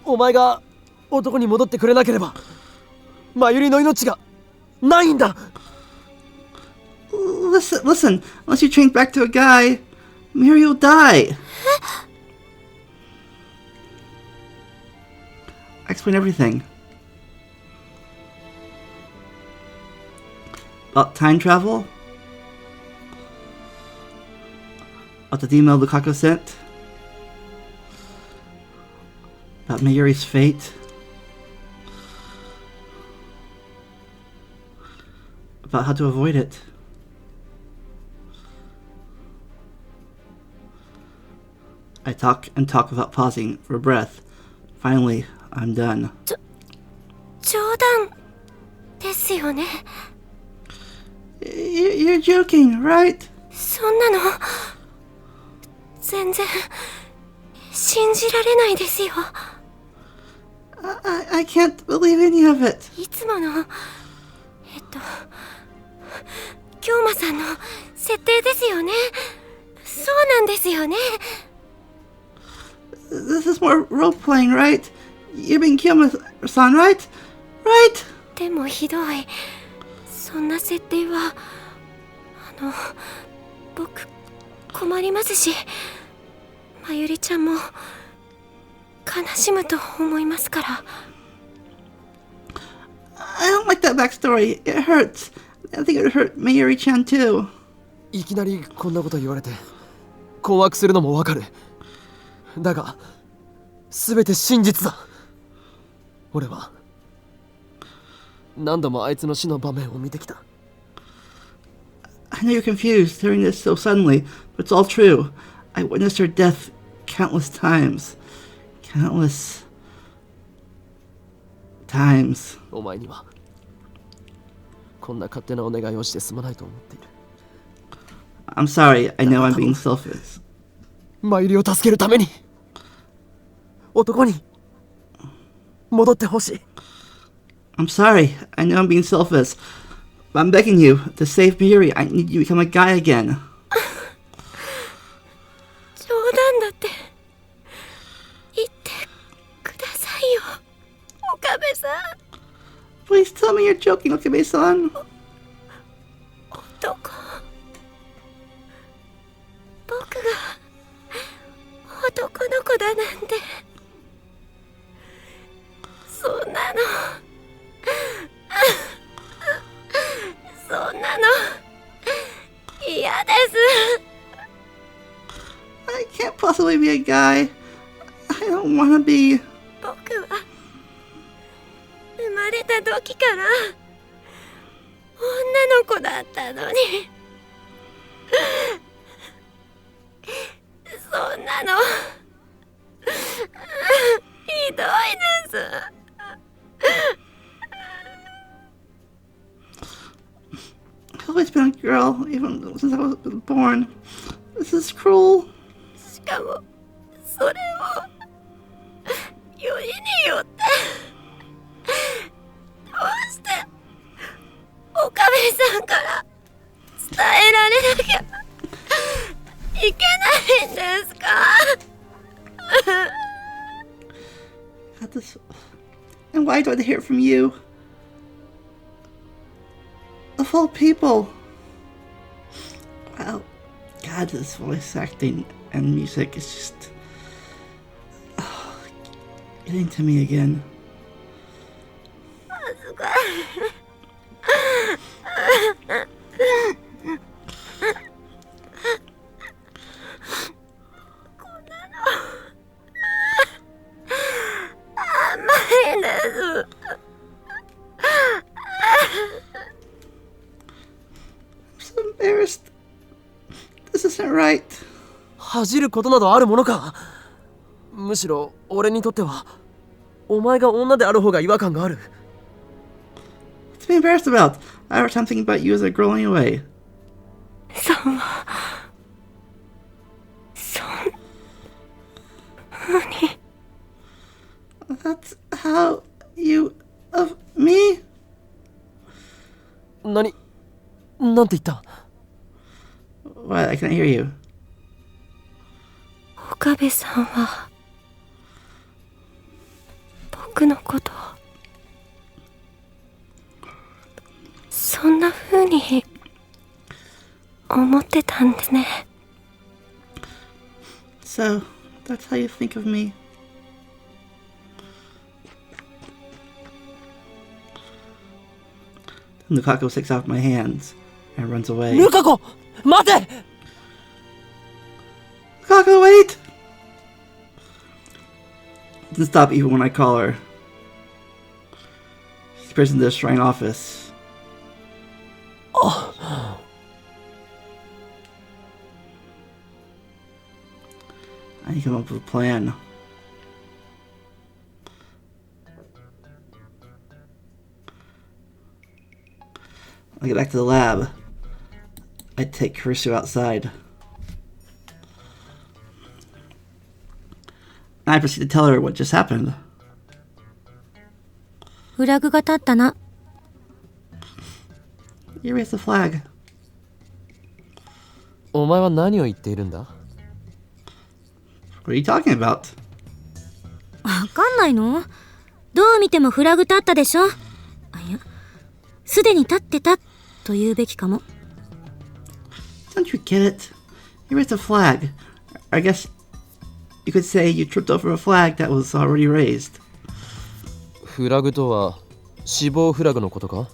Speaker 4: お前が男に戻ってくれなければマユリの命がないんだ。
Speaker 2: Listen. Unless you change back to a guy, Miri will die. I explain everything. About time travel? About the email Lukaku sent? About Mayuri's fate? About how to avoid it? I talk and talk without pausing for breath. Finally, I'm done.
Speaker 6: 冗談ですよね。
Speaker 2: You're joking, right?
Speaker 6: そんなの全然信じられないですよ。
Speaker 2: I can't believe any of it.
Speaker 6: いつもの京馬さんの設定ですよね。そうなんですよね。
Speaker 2: This is more role-playing, right? You're being Kiyama-san, right? Right?
Speaker 6: でもひどい。そんな設定は僕困りますし、まゆりちゃんも悲しむと思いますから。
Speaker 2: I don't like that backstory. It hurts. I think it would hurt Mayuri-chan too.
Speaker 4: いきなりこんなこと言われて困惑するのもわかる。だが全て真実だ。俺は何度もあいつの死の場面を見てきた。
Speaker 2: I know you're confused hearing this so suddenly, but it's all true. I witnessed her death countless times. Countless times.
Speaker 4: お前にはこんな勝手なお願いをしてすまないと思っている。
Speaker 2: I'm sorry. I know I'm being selfish.
Speaker 4: マユリを助けるために男に戻ってほしい。
Speaker 2: I'm sorry. I know I'm being selfish. But I'm begging you to save Mayuri. I need you to become a guy again.
Speaker 6: 冗談だって言ってくださいよ、岡部さん。
Speaker 2: Please tell me you're joking, Okabe-san.
Speaker 6: 男、僕が男の子だなんてそんなのそんなの嫌です。
Speaker 2: I can't possibly be a guy. I don't want to be.
Speaker 6: 僕は生まれた時から女の子だったのにそんなのひどいです。
Speaker 2: I've always been a girl, even since I was born. This is cruel.
Speaker 6: しかもそれをよりによってどうして岡部さんから伝えられなきゃいけないんですか？
Speaker 2: Got this. And why do I hear it from you? Of all people. Wow. God, this voice acting and music is just getting to me again.
Speaker 6: 恥ずかしい。こんなの甘いです。
Speaker 2: I'm so embarrassed. This isn't right.
Speaker 4: 恥じることなどあるものか。むしろ俺にとってはお前が女である方が違和感がある。
Speaker 2: What's to be embarrassed about? I heard something about you as a girl anyway.
Speaker 6: さんはそんなに
Speaker 2: That's how you of me?
Speaker 4: なんて言った？
Speaker 2: What? I can't hear you.
Speaker 6: 岡部さんは僕のことをそんな風に思ってたんですね。
Speaker 2: So, that's how you think of me. Lukaku takes off my hands and runs away.
Speaker 4: ルカ子、待て！
Speaker 2: Lukaku, wait! Doesn't stop even when I call her. She's pressed into the shrine office. I need to come up with a plan. When I get back to the lab, I take Kurisu outside. I proceed to tell her what just happened.
Speaker 7: フラグが立ったな。
Speaker 2: You raised the flag.
Speaker 4: お前は何を言っているんだ？
Speaker 2: What are you talking about?
Speaker 7: わかんないの？どう見てもフラグ立ったでしょ？あ、いや、すでに立ってたと言うべきかも。
Speaker 2: Don't you get it? You raised a flag. I guess you could say you tripped over a flag that was already raised.
Speaker 4: フラグとは死亡フラグのことか？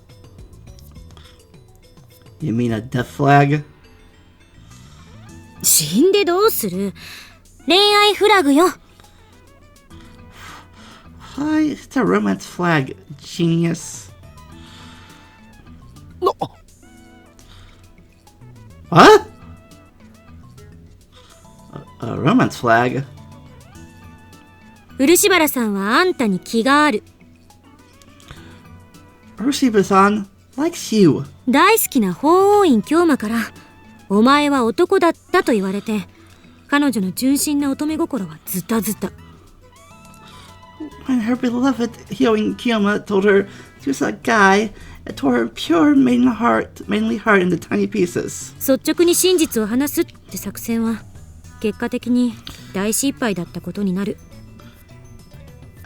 Speaker 2: You mean a death flag?
Speaker 7: 死んでどうする？恋愛フラグよ。
Speaker 2: Why? It's a romance flag, genius.
Speaker 4: No.
Speaker 2: What? A romance flag?
Speaker 7: 漆原さんはあんたに気がある。
Speaker 2: Urushiba-san likes you.
Speaker 7: 大好きな法王院京馬からお前は男だったと言われて、彼女の純真な乙女心はズタズタ。
Speaker 2: When her beloved Hyoin Kiyama told her she was a guy, it tore her pure manly heart into tiny pieces.
Speaker 7: 率直に真実を話すって作戦は結果的に大失敗だったことになる。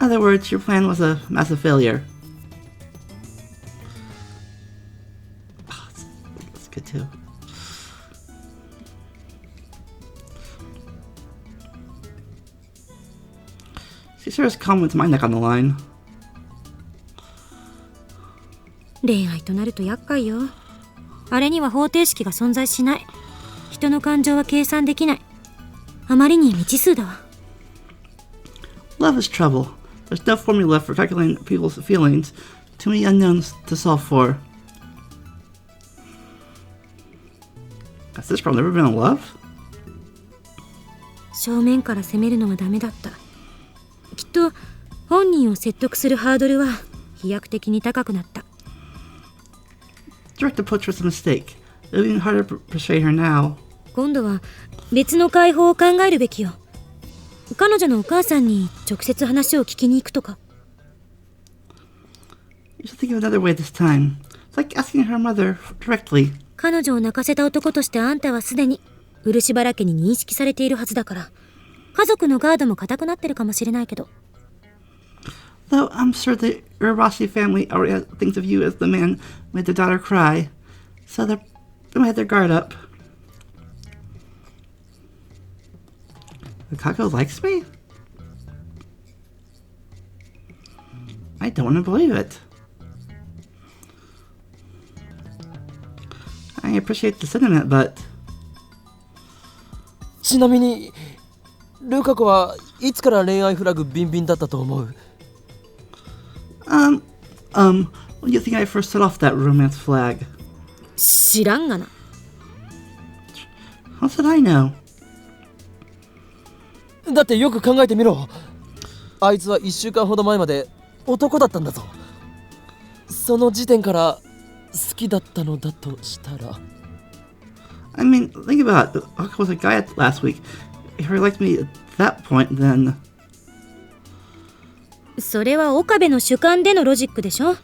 Speaker 2: In other words, your plan was a massive failure. Oh, that's good too. She sure is calm with my neck on the line.
Speaker 7: 恋愛となると厄介よ。あれには方程式が存在しない。人の感情は計算できない。あまりに未知数だわ。
Speaker 2: Love is trouble. There's no formula for calculating people's feelings. Too many unknowns to solve for. Has this girl never been in love?
Speaker 7: 正面から攻めるのはダメだった。きっと本人を説得するハードルは飛躍的に高くなった。
Speaker 2: Direct approach was a mistake. It would be harder to persuade her now.
Speaker 7: 今度は別の解放を考えるべきよ。彼女のお母さんに直接話を聞きに行くとか。
Speaker 2: You should think of another way this time. It's like asking her mother directly.
Speaker 7: 彼女を泣かせた男としてあんたはすでに漆原家に認識されているはずだから、家族のガードも固くなってるかもしれないけど。
Speaker 2: Though I'm sure the Urabasi family already thinks of you as the man who made their daughter cry. So they might have their guard up. Luka likes me? I don't want to believe it. I appreciate the sentiment, but...
Speaker 4: ちなみにルカ子はいつから恋愛フラグビンビンだったと思う？
Speaker 2: When do you think I first set off that romance flag?
Speaker 7: 知らんがな。
Speaker 2: How should I know?
Speaker 4: だってよく考えてみろ。あいつは1週間ほど前まで男だったんだぞ。その時点から好きだったのだとしたら。
Speaker 2: I mean, think about it. I was a guy last week. If he liked me at that point, then...
Speaker 7: それは岡部の主観でのロジックでしょ。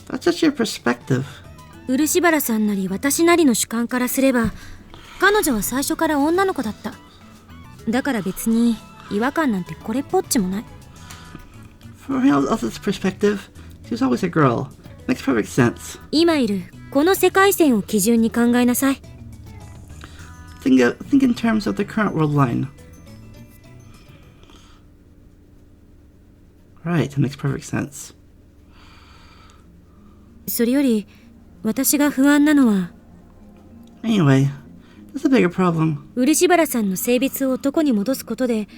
Speaker 2: That's just your perspective.
Speaker 7: 漆原さんなり私なりの主観からすれば、彼女は最初から女の子だった。だから別に違和感なんてこれっぽっちもない。
Speaker 2: From anyone else's perspective, she was always a girl. Makes perfect sense.
Speaker 7: 今いるこの世界線を基準に考えなさい。
Speaker 2: Think in terms of the current world line. Right, it makes perfect sense.
Speaker 7: それより私が不安なのは、
Speaker 2: Anyway, there's a bigger problem.
Speaker 7: 漆原さんの性別を男に戻すことで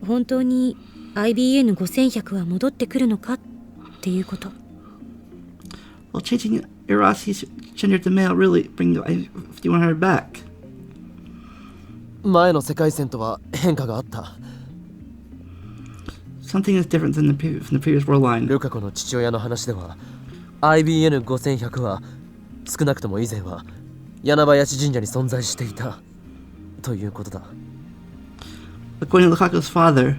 Speaker 7: 本当に IBN5100 は戻ってくるのかっていうこと。
Speaker 2: Will changing Irasi's gender to male really bring the I-5100 back?
Speaker 4: 前の世界線とは変化があった。
Speaker 2: Something is different than from the previous world line.
Speaker 4: ルカ子の父親の話では IBN5100 は少なくとも以前は柳林神社に存在していたということだ。
Speaker 2: According to Lukaku's father,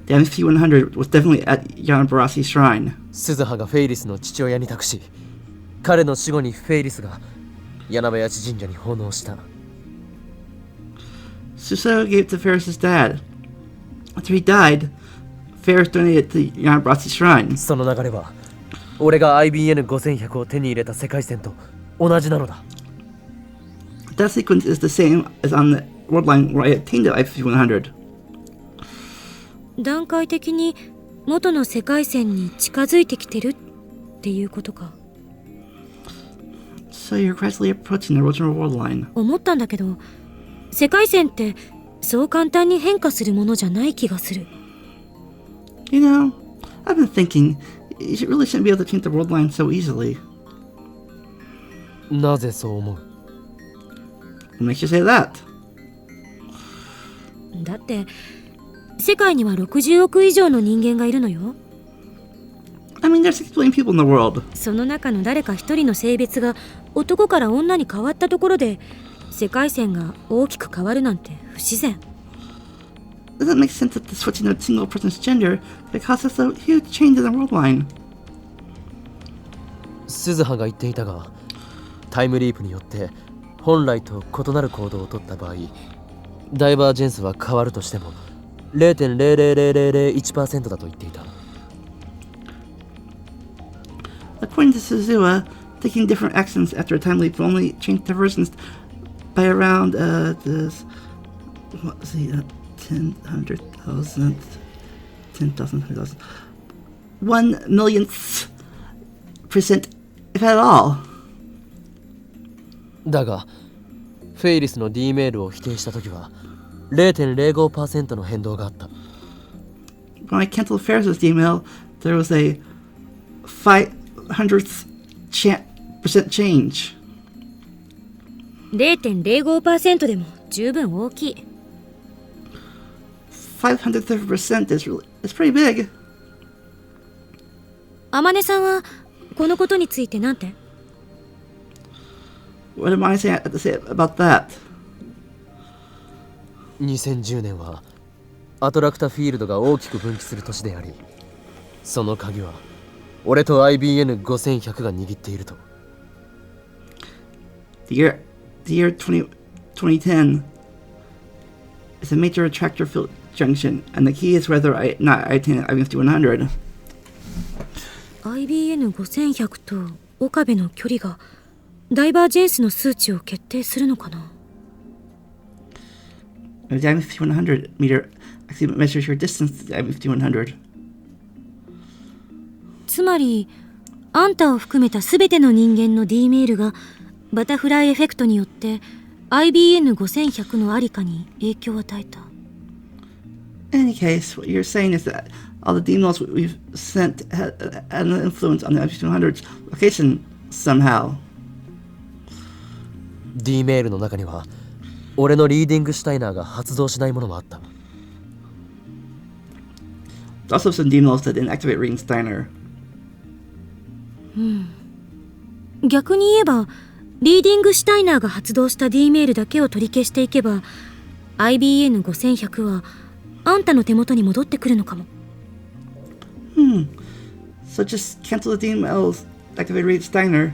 Speaker 2: the MSP-100 was definitely at Yanabarasi Shrine.
Speaker 4: 鈴葉がフェイリスの父親に託し、彼の死後にフェイリスが柳林神社に奉納した。
Speaker 2: Suso gave it to Ferris's dad. After he died, Ferris donated it to Yanabarasi Shrine.
Speaker 4: その流れは俺が IBN5100 を手に入れた世界線と同じなのだ。
Speaker 2: That sequence is the same as on the world line where I obtained the IFP-100.
Speaker 7: 段階的に元の世界線に近づいてきてるっていうことか。
Speaker 2: So you're gradually approaching the original world line.
Speaker 7: 思ったんだけど、世界線ってそう簡単に変化するものじゃない気がする。
Speaker 2: You know, I've been thinking, you really shouldn't be able to change the world line so easily.
Speaker 4: なぜそう思う？
Speaker 2: What makes you say that?
Speaker 7: だって世界には60億以上の人間がいるのよ。
Speaker 2: I mean, there's 6 billion people in the world.
Speaker 7: その中の誰か一人の性別が男から女に変わったところで世界線が大きく変わるなんて不自然。
Speaker 2: Doesn't it make sense that the switching of a single person's gender could cause us a huge change in the world line?
Speaker 4: 鈴葉が言っていたが、タイムリープによって本来と異なる行動を取った場合、ダイバージェンスは変わるとしても 0.00001% だと言っていた。
Speaker 2: According to Suzuha, taking different actions after a time leap will only change diversions by around, what was he, 10, 100,000, 10,000, 100,000, 1 millionth if at all.
Speaker 4: だがフェイリスの D メールを否定した時は 0.05% の変動があった。
Speaker 2: When I canceled Ferris's email, there was a 500th percent change.
Speaker 7: 0.05% でも十分大きい。
Speaker 2: 500th of a percent is pretty big.
Speaker 7: あまねさんはこのことについてなんて？
Speaker 2: What am I saying to say about that?
Speaker 4: 2010年はアトラクタフィールドが大きく分岐する年であり、その鍵は俺と IBN5100 が握っていると。
Speaker 2: The year 2010 is a major attractor field junction, and the key is whether I attain IBN5100.
Speaker 7: IBN5100 と岡部の距離がダイバージェンスの数値を決定するのかな。
Speaker 2: The IBN5100 meter actually measures your distance to the IBN5100.
Speaker 7: つまりあんたを含めた全ての人間の D メールがバタフライエフェクトによって IBN5100 のありかに影響を与えた。
Speaker 2: In any case, what you're saying is that all the D-mails we've sent had an influence on the IBN5100's location somehow.
Speaker 4: D メールの中には俺のリーディングシュタイナーが発動しないものもあった。
Speaker 2: There's also some D-mails that didn't activate Reading Steiner.
Speaker 7: 逆に言えばリーディングシュタイナーが発動した D メールだけを取り消していけば IBN5100 はあんたの手元に戻ってくるのかも。
Speaker 2: So just cancel the D-mails, activate Reading Steiner,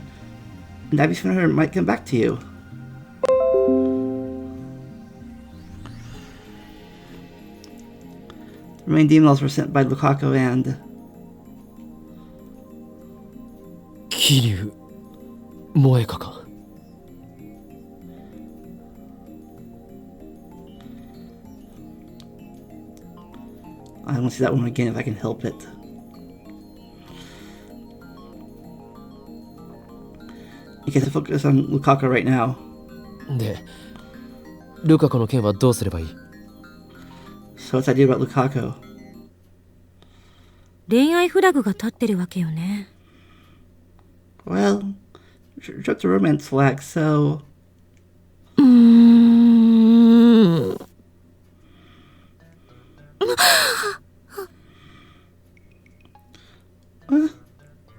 Speaker 2: and IBN5100 might come back to you. The remaining D-mails were sent by Lukaku and...
Speaker 4: 桐生萌香か。
Speaker 2: I want to see that one again if I can help it. You get to focus on Lukaku right now.
Speaker 4: でルカ子の件はどうすればいい？
Speaker 2: So what's the idea about Lukaku?
Speaker 7: 恋愛フラグが立ってるわけよね。
Speaker 2: Well, dropped the romance flag, so...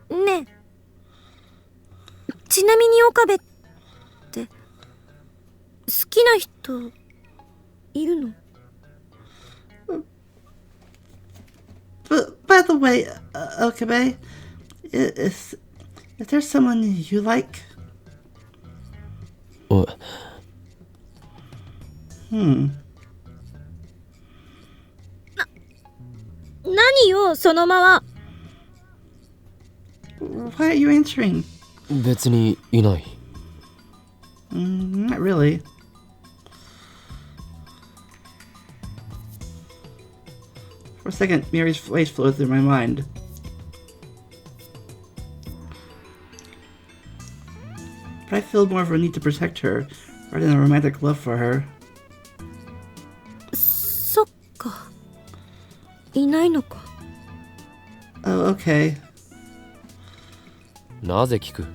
Speaker 7: ねえ、ちなみに岡部って好きな人いるの？
Speaker 2: But by the way, Okabe, is there someone you like?
Speaker 4: おい、
Speaker 7: 何よその間は。
Speaker 2: Why are you answering?
Speaker 4: 別にいない。
Speaker 2: Not really. For a second, Mary's face flowed through my mind. But I feel more of a need to protect her, rather than a romantic love for her.
Speaker 7: そっか、いないのか。
Speaker 2: Oh, okay.
Speaker 4: なぜ聞く？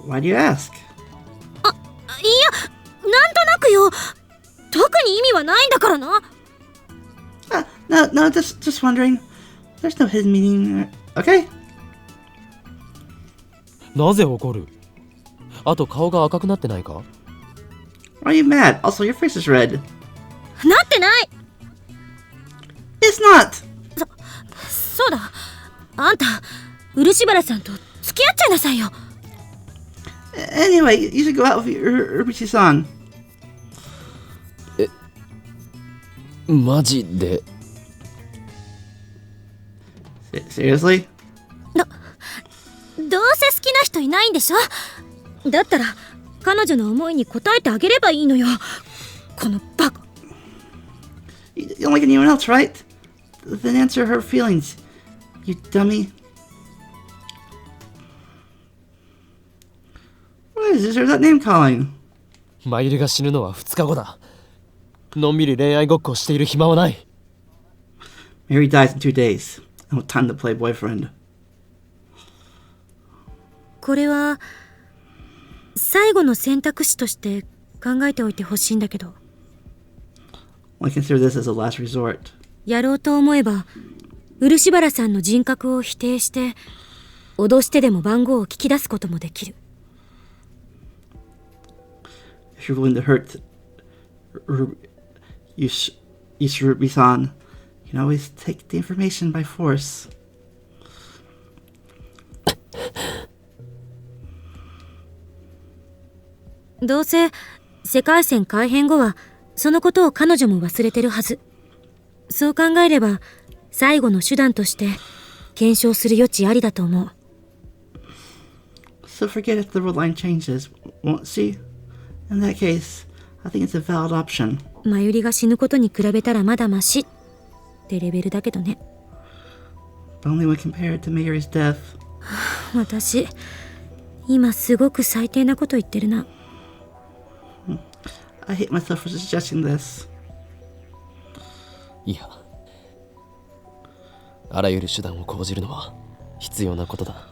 Speaker 2: Why do you ask?
Speaker 7: いや、なんとなくよ。特に意味はないんだからな。
Speaker 2: No, just wondering. There's no hidden meaning, okay?
Speaker 4: なぜ怒る？あと顔が赤くなってないか？
Speaker 2: Why are you mad? Also, your face is red.
Speaker 7: なってない。
Speaker 2: It's not!
Speaker 7: そうだ、あんた漆原さんと付き合っちゃいなさいよ。
Speaker 2: Anyway, you should go out with Urubuchi-san.
Speaker 4: マジで？
Speaker 2: Seriously?
Speaker 7: どうせ好きな人いないんでしょ。だったら彼女の思いに応えてあげればいいのよ。このバカ。
Speaker 2: You don't like anyone else, right? Then answer her feelings, you dummy.
Speaker 7: 何よその間は。
Speaker 2: What?
Speaker 7: ん？ねえ、
Speaker 2: What? ねえ、
Speaker 7: ちなみに岡部って
Speaker 2: What?
Speaker 7: 好きな人いないんでしょ。
Speaker 2: What? is there that name calling?
Speaker 4: マユリが死ぬのは2日後だ。のんびり恋愛ごっこをしている暇はない。
Speaker 2: Mary dies in 2 days. No time to play boyfriend.
Speaker 7: これは最後の選択肢として考えておいてほしいんだけど。
Speaker 2: I consider this as a last resort.
Speaker 7: やろうと思えば漆原さんの人格を否定して脅してでも番号を聞き出すこともできる。
Speaker 2: If you're willing to hurt Ruby-san, you can always take the information by force.
Speaker 7: どうせ世界線改変後はそのことを彼女も忘れてるはず。そう考えれば最後の手段として検証する余地ありだと思う。
Speaker 2: So forget if the world line changes, won't she? In that case, I think it's a valid option.
Speaker 7: マユリが死ぬことに比べたらまだマシってレベルだけどね。
Speaker 2: But only when compared to Mayuri's death.
Speaker 7: 私今すごく最低なこと言ってるな。
Speaker 2: I hate myself for suggesting this.
Speaker 4: いや、あらゆる手段を講じるのは必要なことだ。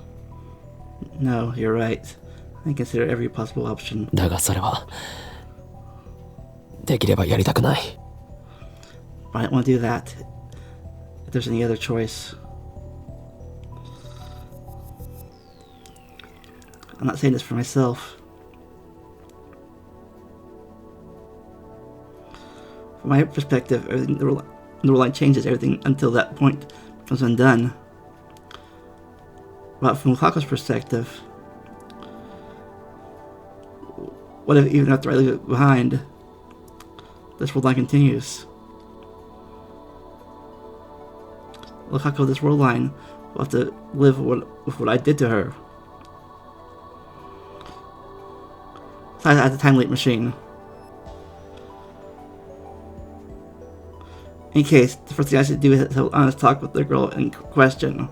Speaker 2: No, you're right. I consider every possible option.
Speaker 4: だがそれはできればやりたくない。
Speaker 2: But I don't want to do that. If there's any other choice. I'm not saying this for myself. From my perspective, everything the world line changes everything until that point becomes undone. But from Lukaku's perspective, what if even after I leave behind, this world line continues? Lukaku, this world line will have to live with what I did to her. So I had the time leap machine. In case, the first thing I should do is have an honest talk with the girl in question.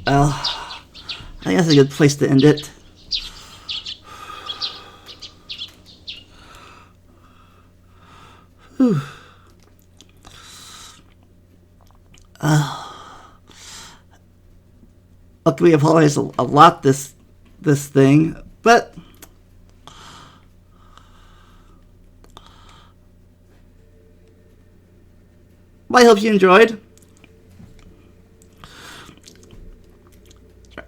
Speaker 2: Well, I think that's a good place to end it. Whew. Look, we apologize a lot this thing, but I hope you enjoyed.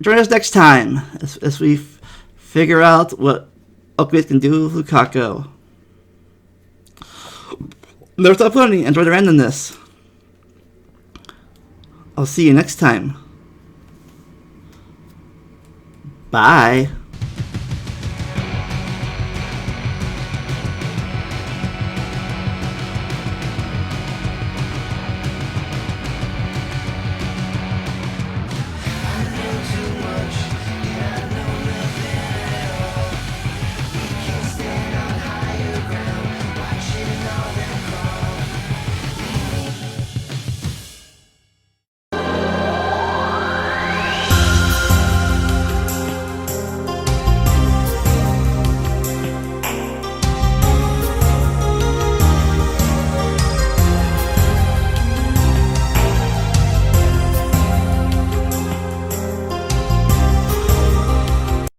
Speaker 2: Join us next time as we figure out what Okabe can do with Lukaku. Never stop learning. Enjoy the randomness. I'll see you next time. Bye.